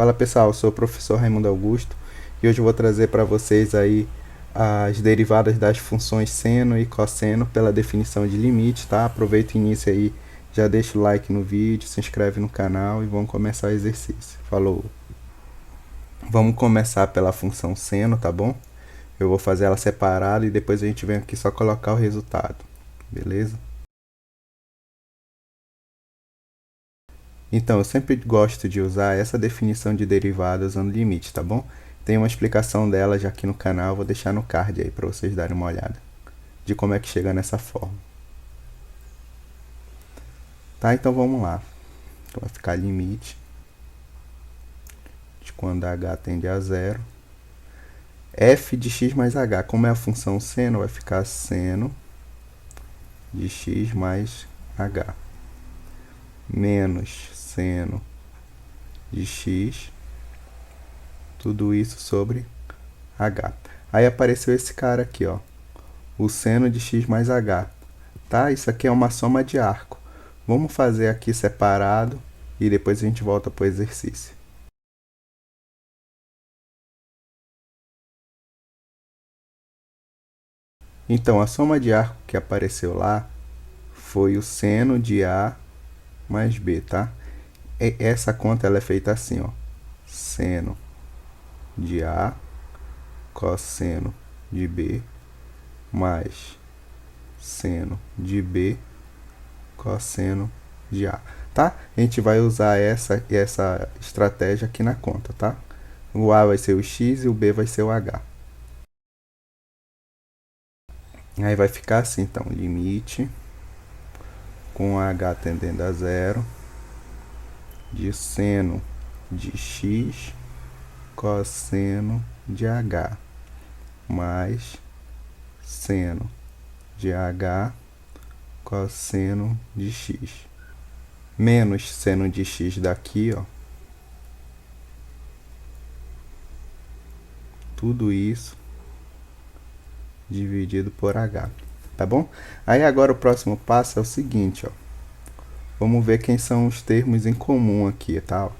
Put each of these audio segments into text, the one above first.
Fala pessoal, eu sou o professor Raimundo Augusto e hoje eu vou trazer para vocês aí as derivadas das funções seno e cosseno pela definição de limite, tá? Aproveita o início aí, já deixa o like no vídeo, se inscreve no canal e vamos começar o exercício. Falou! Vamos começar pela função seno, tá bom? Eu vou fazer ela separada e depois a gente vem aqui só colocar o resultado, beleza? Então, eu sempre gosto de usar essa definição de derivada usando limite, tá bom? Tem uma explicação dela já aqui no canal, vou deixar no card aí para vocês darem uma olhada de como é que chega nessa forma. Tá, então vamos lá. Então vai ficar limite de quando h tende a zero. F de x mais h, como é a função seno, vai ficar seno de x mais h menos seno de x, tudo isso sobre h. Aí apareceu esse cara aqui, ó, o seno de x mais h, tá? Isso aqui é uma soma de arco. Vamos fazer aqui separado e depois a gente volta para o exercício. Então, a soma de arco que apareceu lá foi o seno de A mais B, tá? E essa conta ela é feita assim, ó. Seno de A cosseno de B mais seno de B cosseno de A, tá? A gente vai usar essa estratégia aqui na conta, tá? O A vai ser o X e o B vai ser o H. Aí vai ficar assim, então, limite com H tendendo a zero de seno de X cosseno de H mais seno de H cosseno de X menos seno de X daqui, ó. Tudo isso dividido por H, tá bom? Aí agora o próximo passo é o seguinte, ó. Vamos ver quem são os termos em comum aqui, tá?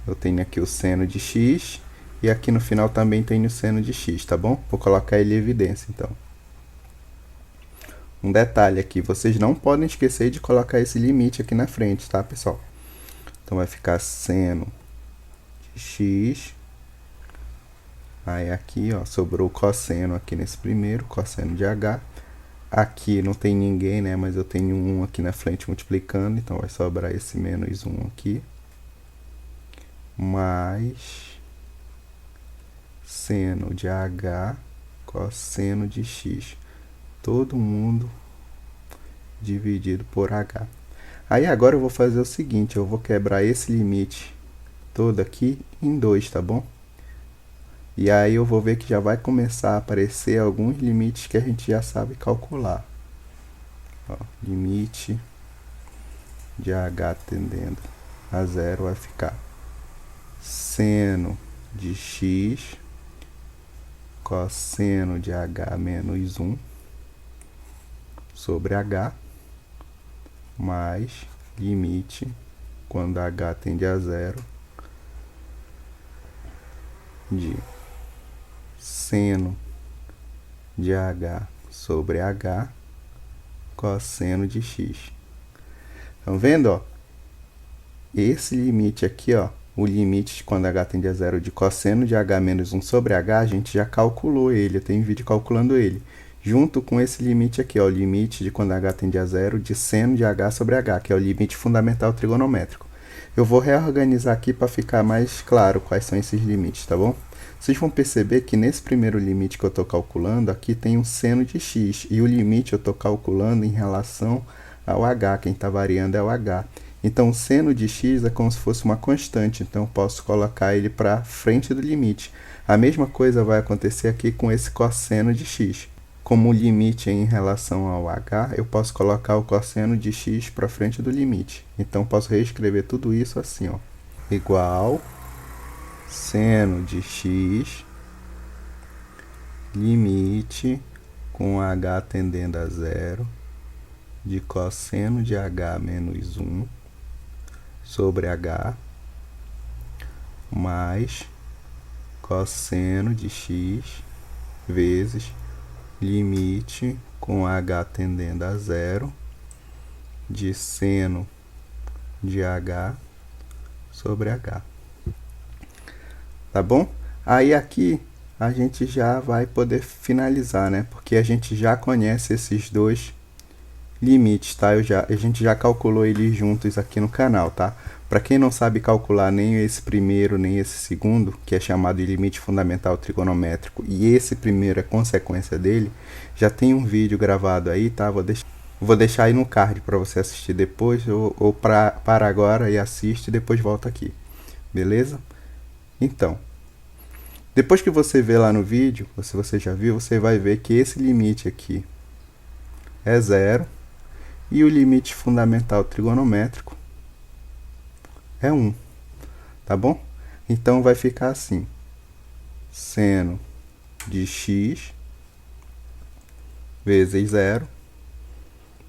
Eu tenho aqui o seno de x e aqui no final também tenho o seno de x, tá bom? Vou colocar ele em evidência, então. Um detalhe aqui, vocês não podem esquecer de colocar esse limite aqui na frente, tá, pessoal? Então vai ficar seno de x. Aí aqui, ó, sobrou o cosseno aqui nesse primeiro, cosseno de h. Aqui não tem ninguém, né, mas eu tenho um aqui na frente multiplicando, então vai sobrar esse menos 1 aqui. Mais seno de h cosseno de x. Todo mundo dividido por h. Aí agora eu vou fazer o seguinte, eu vou quebrar esse limite todo aqui em 2, tá bom? E aí eu vou ver que já vai começar a aparecer alguns limites que a gente já sabe calcular. Ó, limite de h tendendo a zero vai ficar seno de x cosseno de h menos 1 sobre h mais limite quando h tende a zero de seno de h sobre h cosseno de x. Estão vendo, ó? Esse limite aqui, ó, o limite de quando h tende a zero de cosseno de h menos 1 sobre h, a gente já calculou ele, eu tenho vídeo calculando ele. Junto com esse limite aqui, ó, o limite de quando h tende a zero de seno de h sobre h, que é o limite fundamental trigonométrico. Eu vou reorganizar aqui para ficar mais claro quais são esses limites, tá bom? Vocês vão perceber que nesse primeiro limite que eu estou calculando, aqui tem um seno de x, e o limite eu estou calculando em relação ao h, quem está variando é o h. Então, o seno de x é como se fosse uma constante, então eu posso colocar ele para frente do limite. A mesma coisa vai acontecer aqui com esse cosseno de x. Como o limite é em relação ao h, eu posso colocar o cosseno de x para frente do limite. Então, posso reescrever tudo isso assim, ó, igual seno de x, limite com h tendendo a zero, de cosseno de h menos 1 sobre h mais cosseno de x vezes limite com h tendendo a zero de seno de h sobre h. Tá bom? Aí aqui a gente já vai poder finalizar, né? Porque a gente já conhece esses dois limites, tá? A gente já calculou eles juntos aqui no canal, tá? Para quem não sabe calcular nem esse primeiro nem esse segundo, que é chamado de limite fundamental trigonométrico, e esse primeiro é consequência dele, já tem um vídeo gravado aí, tá? Vou deixar aí no card para você assistir depois, ou para agora e assiste e depois volta aqui, beleza? Então, depois que você vê lá no vídeo, se você já viu, você vai ver que esse limite aqui é zero e o limite fundamental trigonométrico é 1, tá bom? Então vai ficar assim: seno de x vezes zero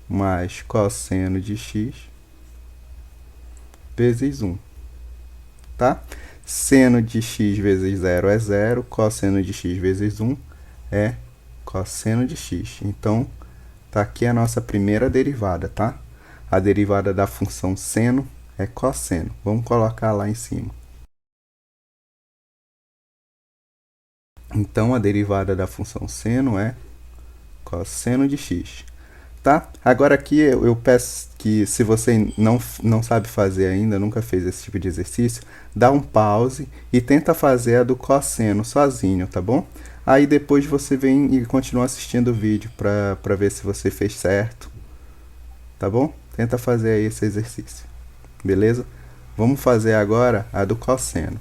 mais cosseno de x vezes 1, tá? Seno de x vezes zero é zero, cosseno de x vezes 1 é cosseno de x. Então, tá aqui a nossa primeira derivada, tá? A derivada da função seno é cosseno. Vamos colocar lá em cima. Então, a derivada da função seno é cosseno de x. Tá? Agora aqui eu peço que, se você não sabe fazer ainda, nunca fez esse tipo de exercício, dá um pause e tenta fazer a do cosseno sozinho, tá bom? Aí depois você vem e continua assistindo o vídeo para ver se você fez certo, tá bom? Tenta fazer aí esse exercício, beleza? Vamos fazer agora a do cosseno.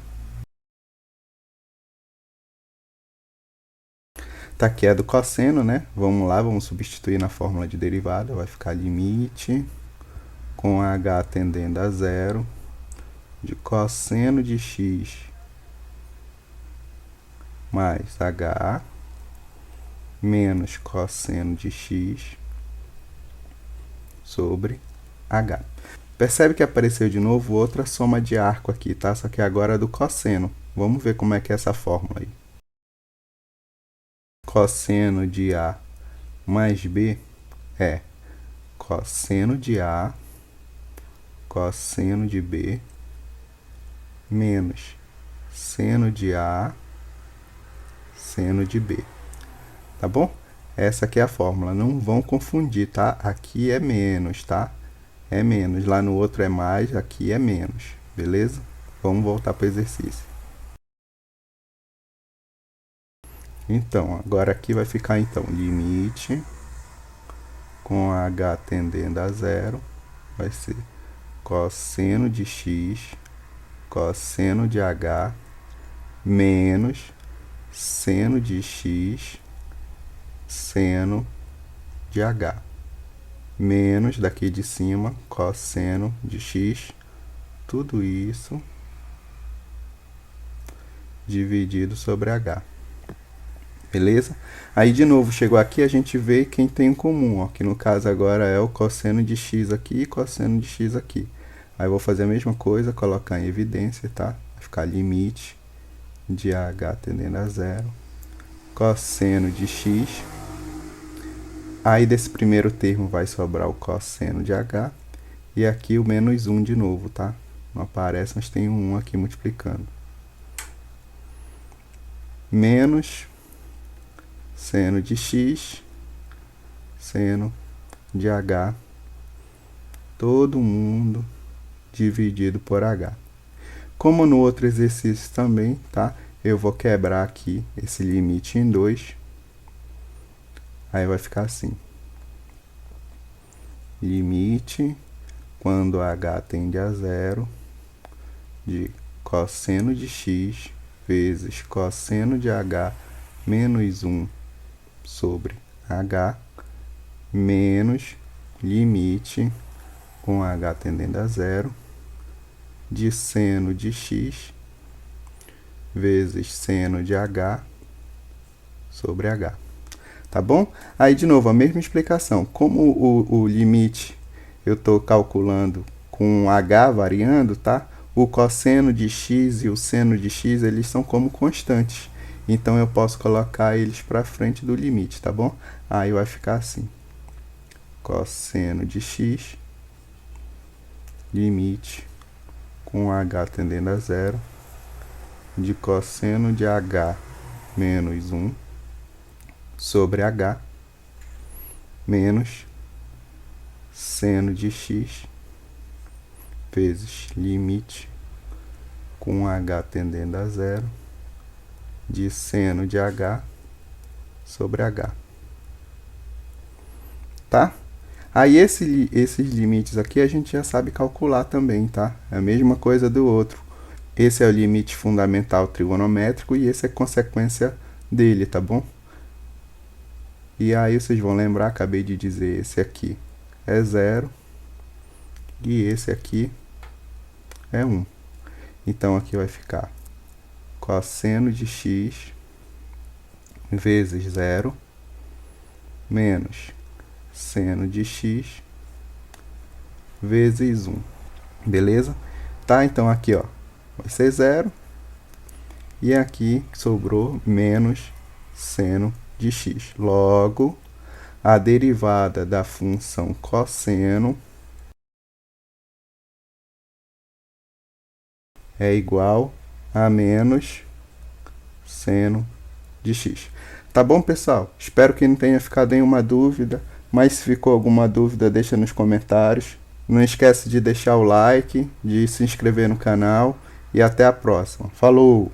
Tá aqui a do cosseno, né? Vamos lá, vamos substituir na fórmula de derivada. Vai ficar limite com h tendendo a zero de cosseno de x mais h menos cosseno de x sobre h. Percebe que apareceu de novo outra soma de arco aqui, tá? Só que agora é do cosseno. Vamos ver como é que é essa fórmula aí. Cosseno de A mais B é cosseno de A, cosseno de B, menos seno de A, seno de B. Tá bom? Essa aqui é a fórmula. Não vão confundir, tá? Aqui é menos, tá? É menos. Lá no outro é mais, aqui é menos. Beleza? Vamos voltar para o exercício. Então, agora aqui vai ficar, então, limite com h tendendo a zero, vai ser cosseno de x, cosseno de h, menos seno de x, seno de h, menos daqui de cima, cosseno de x, tudo isso dividido sobre h. Beleza? Aí, de novo, chegou aqui, a gente vê quem tem em comum, ó, que no caso agora é o cosseno de x aqui e cosseno de x aqui. Aí eu vou fazer a mesma coisa, colocar em evidência, tá? Vai ficar limite de h tendendo a zero, cosseno de x. Aí desse primeiro termo vai sobrar o cosseno de h, e aqui o menos 1 de novo, tá? Não aparece, mas tem um 1 aqui multiplicando. Menos seno de x, seno de h, todo mundo dividido por h. Como no outro exercício também, tá? Eu vou quebrar aqui esse limite em 2. Aí vai ficar assim. Limite, quando h tende a zero, de cosseno de x vezes cosseno de h menos 1 sobre h, menos limite com h tendendo a zero, de seno de x vezes seno de h sobre h. Tá bom? Aí, de novo, a mesma explicação. Como o limite eu estou calculando com h variando, tá? o cosseno de x e o seno de x, eles são como constantes. Então, eu posso colocar eles para frente do limite, tá bom? Aí vai ficar assim. Cosseno de x, limite, com h tendendo a zero, de cosseno de h menos 1 sobre h, menos seno de x, vezes limite, com h tendendo a zero, de seno de h sobre h. Tá? Aí esses limites aqui a gente já sabe calcular também, tá? É a mesma coisa do outro. Esse é o limite fundamental trigonométrico e esse é consequência dele, tá bom? E aí vocês vão lembrar, acabei de dizer, esse aqui é 0 e esse aqui é 1. Então aqui vai ficar cosseno de x vezes 0 menos seno de x vezes 1. Beleza? Tá? Então aqui, ó, vai ser 0 e aqui sobrou menos seno de x. Logo, a derivada da função cosseno é igual a menos seno de x. Tá bom, pessoal? Espero que não tenha ficado nenhuma dúvida, mas se ficou alguma dúvida, deixa nos comentários. Não esquece de deixar o like, de se inscrever no canal e até a próxima. Falou!